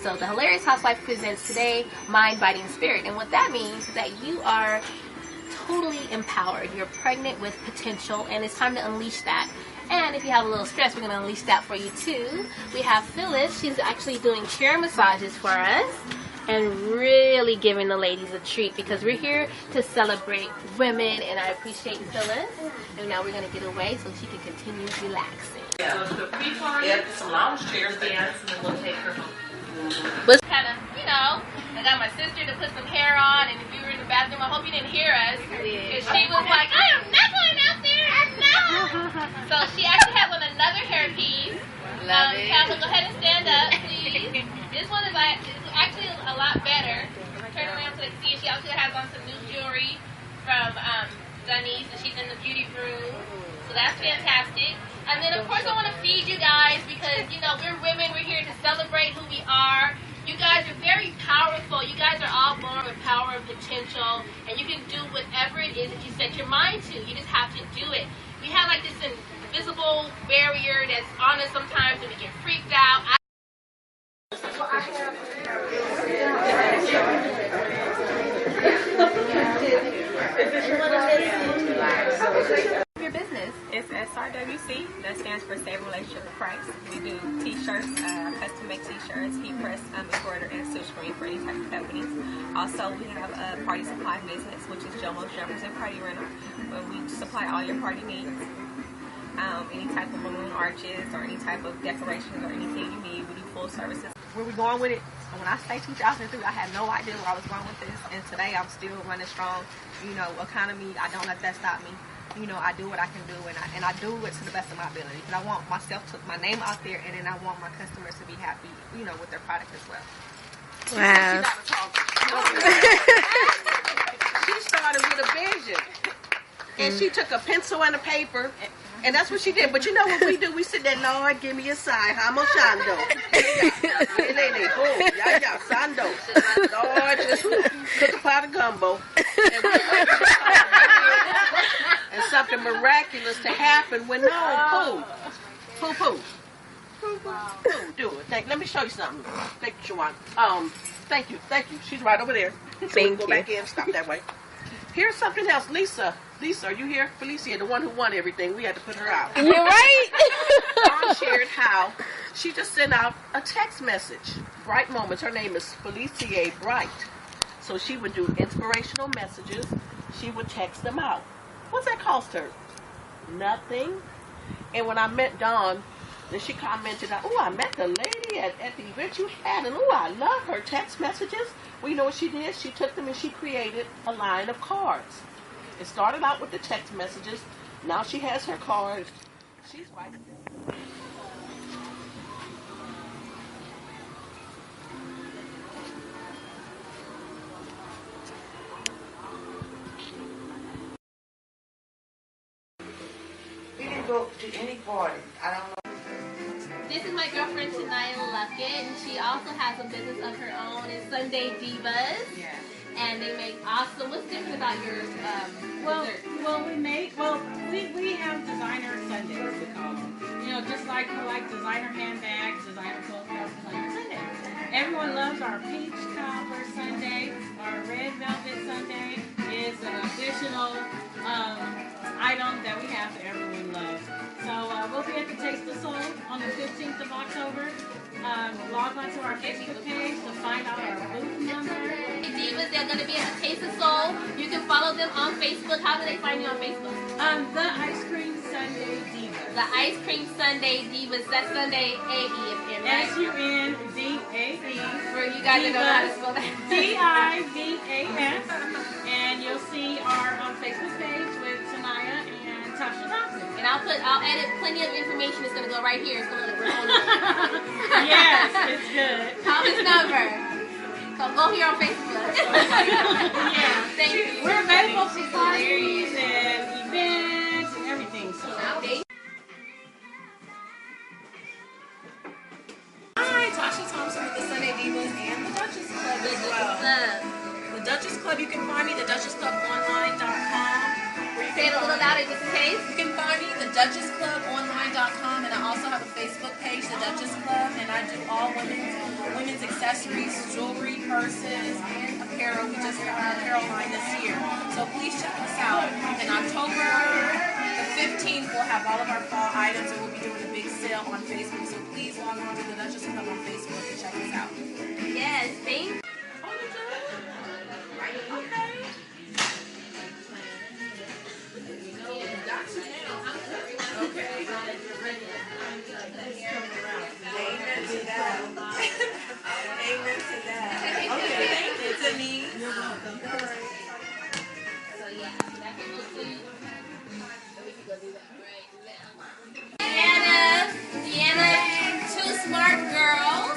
So the Hilarious Housewife presents today Mind Biting Spirit, and what that means is that you are totally empowered. You're pregnant with potential, and it's time to unleash that. And if you have a little stress, we're going to unleash that for you too. We have Phyllis. She's actually doing chair massages for us and really giving the ladies a treat because we're here to celebrate women, and I appreciate Phyllis. And now we're going to get away so she can continue relaxing. Yeah, so the pre-party, some lounge chairs, dance, and then we'll take her home. But kind of, you know, I got my sister to put some hair on, and if you were in the bathroom, I hope you didn't hear us. Because she was like, I am not going out there, no. So she actually has on another hairpiece. Love it. Tabitha, go ahead and stand up, please. This one is actually a lot better. Turn around so they can see it. She actually has on some new jewelry from Dunny's, and she's in the beauty room. So that's fantastic. And then, of course, I want to feed you guys because, you know, we're women. We're here to celebrate who we are. You guys are very powerful. You guys are all born with power and potential, and you can do whatever it is that you set your mind to. You just have to do it. We have, like, this invisible barrier that's on us sometimes, and we get freaked out. Your business? It's SRWC. That stands for Save Relationship with Christ. We do t-shirts, custom make t-shirts, heat press, embroider, and stitch screen for any type of companies. Also, we have a party supply business, which is Jomo's Jumpers and Party Rental, where we supply all your party needs. Any type of balloon arches or any type of decorations or anything you need, we do full services. Where we going with it? When I say 2003, I had no idea where I was going with this, and today I'm still running strong. You know, economy, I don't let that stop me. You know, I do what I can do, and I do it to the best of my ability. Because I want myself to my name out there, and then I want my customers to be happy, you know, with their product as well. Wow. She started with a vision, and she took a pencil and a paper, and that's what she did. But you know what we do? We sit there, Lord, give me a sign. Hamo shando. Sando. Lord, just cook a pot of gumbo. And something miraculous to happen when no poo. Do it. Let me show you something. Thank you, Shawan. Thank you. She's right over there. Thank go you. Back in. Stop that way. Here's something else. Lisa, are you here? Felicia, the one who won everything. We had to put her out. You're right. Dawn shared how she just sent out a text message. Bright Moments. Her name is Felicia Bright. So she would do inspirational messages. She would text them out. What's that cost her? Nothing. And when I met Dawn, then she commented, oh, I met the lady at the event you had, and oh, I love her text messages. Well, you know what she did? She took them and she created a line of cards. It started out with the text messages. Now she has her cards. She's right. We didn't go to any party. I don't know. This is my girlfriend Tanaya Luckett, and she also has a business of her own. It's Sunday Divas. Yeah. And they make awesome. What's different about your we have designer Sundays, we call them. You know, just like you like designer handbags, designer clothes, designer Sundays. Everyone loves our peach cobbler Sunday. Our red velvet Sunday is an additional item that we have that everyone loves. So we'll be at the Taste of Soul on the 15th of October. Log on to our Facebook page to find out our booth number. Divas, they're going to be at the Taste of Soul. You can follow them on Facebook. How do they find you on Facebook? The Ice Cream Sunday Divas. The Ice Cream Sunday Divas. That's Sunday A-E, right? S-U-N-D-A-E. For you guys that don't know how to spell that. D-I-V-A-S. And you'll see our Facebook page with Tanaya and Tasha Thompson. And I'll edit plenty of information. It's going to go right here. It's going to look Yes, it's good. Call this number. So go here on Facebook. Yeah. Thank you. We're available for parties and events and everything. So. Hi, Tasha Thompson with the Sunday Divas and the Duchess Club as well. The Duchess Club, you can find me, theduchessclubonline.com. Say it a little louder just in case. You can find me, theduchessclubonline.com, and I also have a Facebook page, The Duchess Club, and I do all women's accessories. accessories, jewelry, purses, and apparel. We just got our apparel line this year. So please check us out. In October the 15th, we'll have all of our fall items, and we'll be doing a big sale on Facebook. So please log on to the Duchess Club on Facebook and check us out. Yes, thank you. Deanna, two smart girls.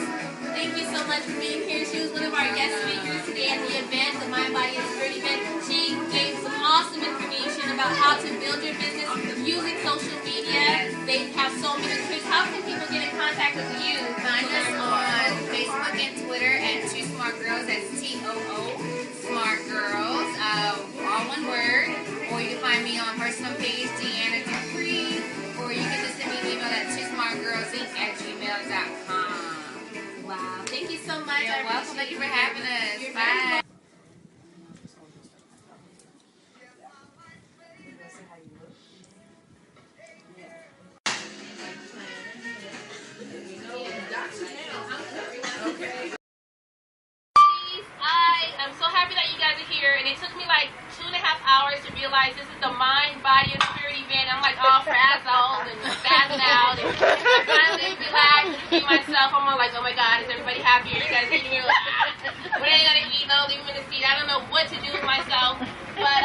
Thank you so much for being here. She was one of our guest speakers today at the event, the Mind, Body, and Spirit event. She gave some awesome information about how to build your business using social media. They have so many tricks. How can people get in contact with you? Find us on Facebook and Twitter at Two Smart Girls. That's TOO Smart Girls, all one word. Or you can find me on personal page Deanna Dupree, or you can just send me an email at twosmartgirlsinc@gmail.com. Wow, thank you so much. You're welcome. Thank you for having us. Bye. I'm so happy that you guys are here, and it took me like 2.5 hours to realize this is the Mind, Body, and Spirit event. I'm like all frazzled and spazzing out, and I finally relaxed and be myself. I'm all like, oh my God, is everybody happy? Are you guys eating your what are they gonna eat? No, leave them in the seat. I don't know what to do with myself, but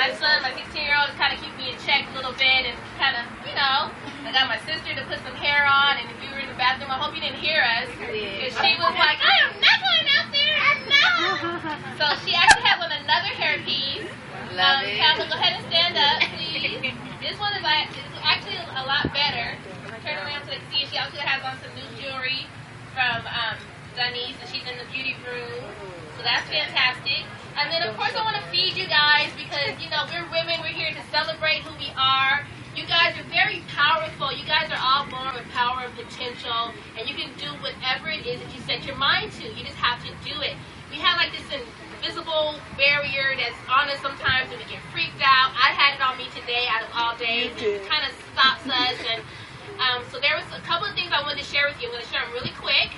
my son, my 16-year-old, is kind of keeping me in check a little bit, and kind of, you know, I got my sister to put some hair on, and if you were in the bathroom, I hope you didn't hear us, because she was like, I am not going out there. I'm not. So she actually has on another hairpiece. Love it. Calvin, go ahead and stand up, please. This one is actually a lot better. Turn around so they can see it. She also has on some new jewelry from Denise, and she's in the beauty room. So that's fantastic. And then, of course, I want to feed you guys because, you know, we're women. We're here to celebrate who we are. You guys are very powerful. You guys are all born with power and potential, and you can do whatever it is that you set your mind to. You just have to do it. We have like this invisible barrier that's on us sometimes, and we get freaked out. I had it on me today out of all days. It kind of stops us. And so there was a couple of things I wanted to share with you. I'm going to share them really quick.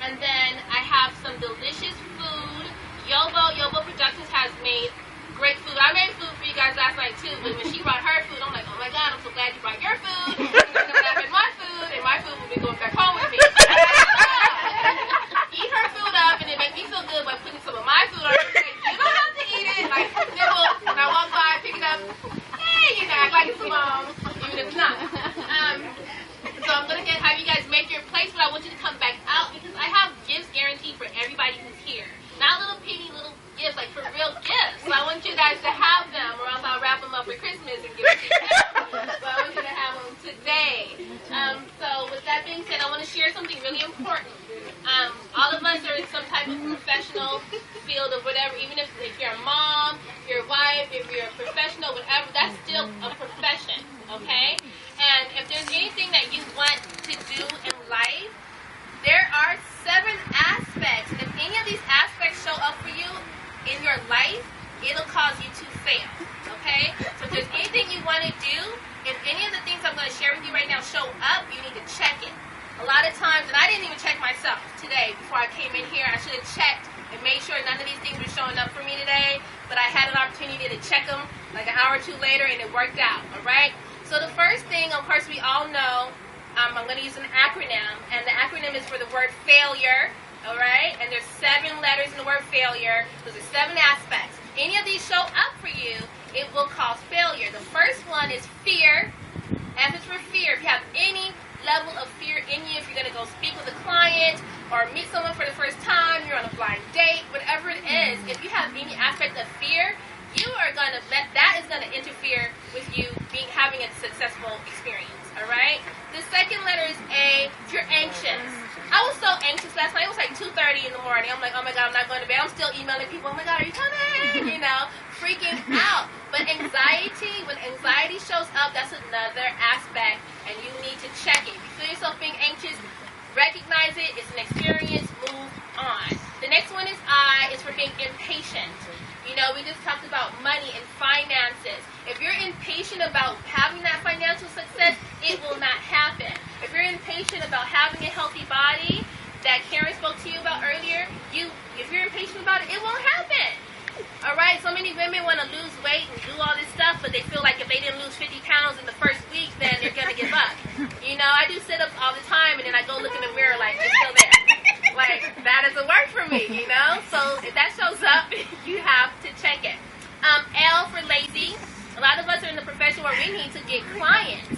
And then I have some delicious food. Yobo Productions has made great food. I made food for you guys last night too, but when she brought her food, I'm like, oh my God, I'm so glad you brought your food. And when I had my food, and my food will be going back home with me. Eat her food up, and it make me feel good by putting some of my food on her plate. You don't have to eat it. Like, nibble, and I walk by, pick it up. Hey, you know, act like it's a mom, even if it's not. So I'm going to have you guys make your place, but I want you to come back out because I have gifts guaranteed for everybody who's here. Not little penny little gifts, like for real gifts. So I want you guys to have them, or else I'll wrap them up for Christmas and give it to you. But I want you to have them today. So with that being said, I want to share something really important. All of us are in some type of professional field of whatever, even if you're a mom, you're a wife, if you're a professional, whatever, that's still a profession, okay? And if there's anything that you want to do in life, there are 7 aspects. If any of these aspects show up for you in your life, it'll cause you to fail, okay? So if there's anything you want to do, if any of the things I'm going to share with you right now show up, you need to check it. A lot of times, and I didn't even check myself today before I came in here. I should have checked and made sure none of these things were showing up for me today, but I had an opportunity to check them like an hour or 2 later, and it worked out, all right? So the first thing, of course, we all know, I'm going to use an acronym, and the acronym is for the word failure, all right? And there's 7 letters in the word failure. Those are 7 aspects. If any of these show up for you, it will cause failure. The first one is fear. F is for fear. If you have any level of fear in you, if you're going to go speak with a client or meet someone for the first time, you're on a blind date, whatever it is, if you have any aspect of fear, you are going to let that is going to interfere with you having a successful experience, all right? The second letter is A. If you're anxious. I was so anxious last night. It was like 2:30 in the morning. I'm like, oh my God, I'm not going to bed. I'm still emailing people. Oh my God, are you coming? You know, freaking out. But anxiety, when anxiety shows up, that's another aspect, and you need to check it. If you feel yourself being anxious, recognize it. It's an experience. Move on. We just talked about money and finances. If you're impatient about having that financial success, it will not happen. If you're impatient about having a healthy body that Karen spoke to you about earlier, if you're impatient about it, it won't happen. All right, so many women want to lose weight and do all this stuff, but they feel like if they didn't lose 50 pounds in the first week, then they're going to give up. I do sit-ups all the time, and then I go look in the mirror like, it's still there. Like, that doesn't work for me, So if that shows up, you have to check it. L for lazy. A lot of us are in the profession where we need to get clients.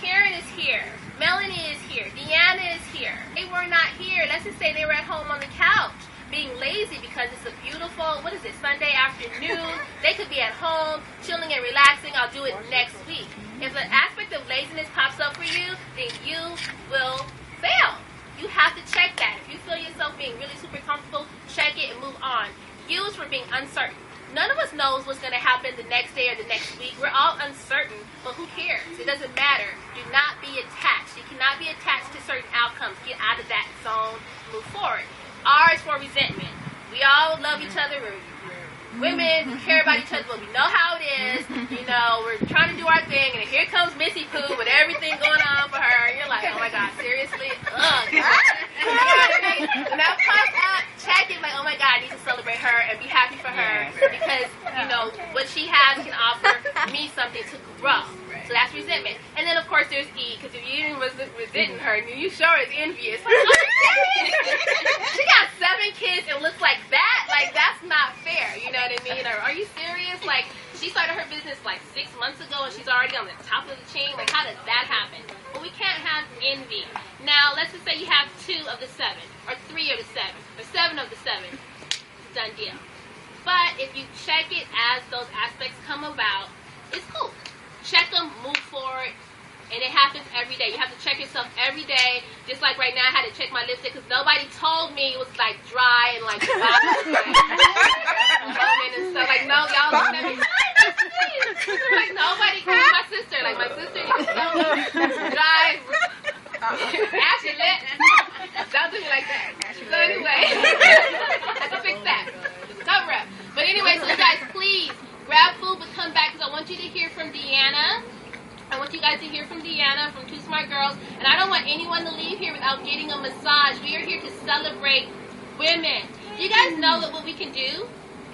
Karen is here. Melanie is here. Deanna is here. They were not here. Let's just say they were at home on the couch being lazy because it's a beautiful, Sunday afternoon. They could be at home, chilling and relaxing. I'll do it next week. If an aspect of laziness pops up for you, then you will fail. You have to check that. If you feel yourself being really super comfortable, check it and move on. U's for being uncertain. None of us knows what's going to happen the next day or the next week. We're all uncertain, but who cares? It doesn't matter. Do not be attached. You cannot be attached to certain outcomes. Get out of that zone. Move forward. R is for resentment. We all love each other. Women care about each other, but we know how it is. We're trying to do our thing, and here comes Missy Pooh with everything going on for her. You're like, oh my God, seriously? Ugh. And that pops up, check it, like, oh my God, I need to celebrate her and be happy for her because, what she has can offer me something to grow. So that's resentment. And then, of course, there's E, because if you didn't resent her, you sure is envious. Like, she got 7 kids and looks like that? Like, that's not fair. You know what I mean? Or, are you serious? Like, she started her business like 6 months ago and she's already on the top of the chain. Like, how does that happen? Well, we can't have envy. Now, let's just say you have 2 of the 7, or 3 of the 7, or 7 of the 7. Done deal. But if you check it as those aspects come about, it's cool. Check them, move forward, and it happens every day. You have to check yourself every day. Just like right now, I had to check my lipstick because nobody told me it was like dry and like and stuff. Like, no, y'all look at me. Like, nobody, my sister used to tell me dry, ashy lips. Don't do me like that. So anyway, I have to fix that. Cover up. But anyway, so you guys, please grab food, but come back because I want you to hear from Deanna. I want you guys to hear from Deanna from Two Smart Girls. And I don't want anyone to leave here without getting a massage. We are here to celebrate women. Do you guys know that what we can do?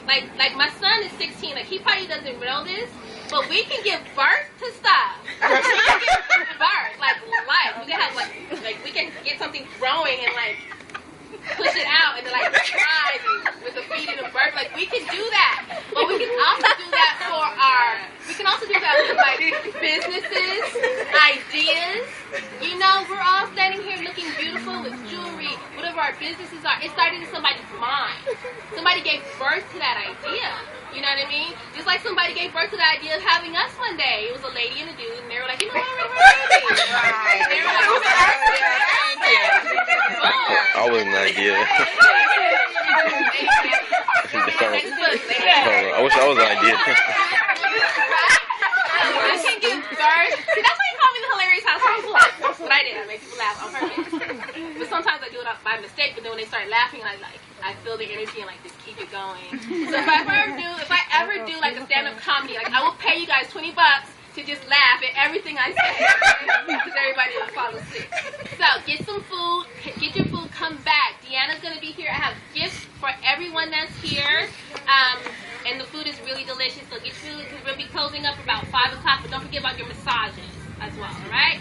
Like my son is 16. Like, he probably doesn't know this, but we can give birth to stuff. We can give birth, like life. We can have like we can get something growing and like push it out and then like rise with the feeding of birth. Like, we can do that. But we can also do that with like businesses, ideas. We're all standing here looking beautiful with jewelry, whatever our businesses are. It started in somebody's mind. Somebody gave birth to that idea. You know what I mean? Just like somebody gave birth to the idea of having us one day. It was a lady and a dude, and they were like, we're ready. They were like, I wasn't an idea. I wish I was an idea. I can give birth. See, that's why you call me the Hilarious Housewife. That's what I did. I make people laugh on purpose. But sometimes I do it by mistake, but then when they start laughing, I feel the energy and like just keep it going. So if I ever do like a stand-up comedy, like I will pay you guys $20 to just laugh at everything I say because everybody will fall asleep. So get some food, get your food, come back. Deanna's going to be here. I have gifts for everyone that's here. And the food is really delicious. So get food because we'll be closing up about 5 o'clock. But don't forget about your massages as well, all right?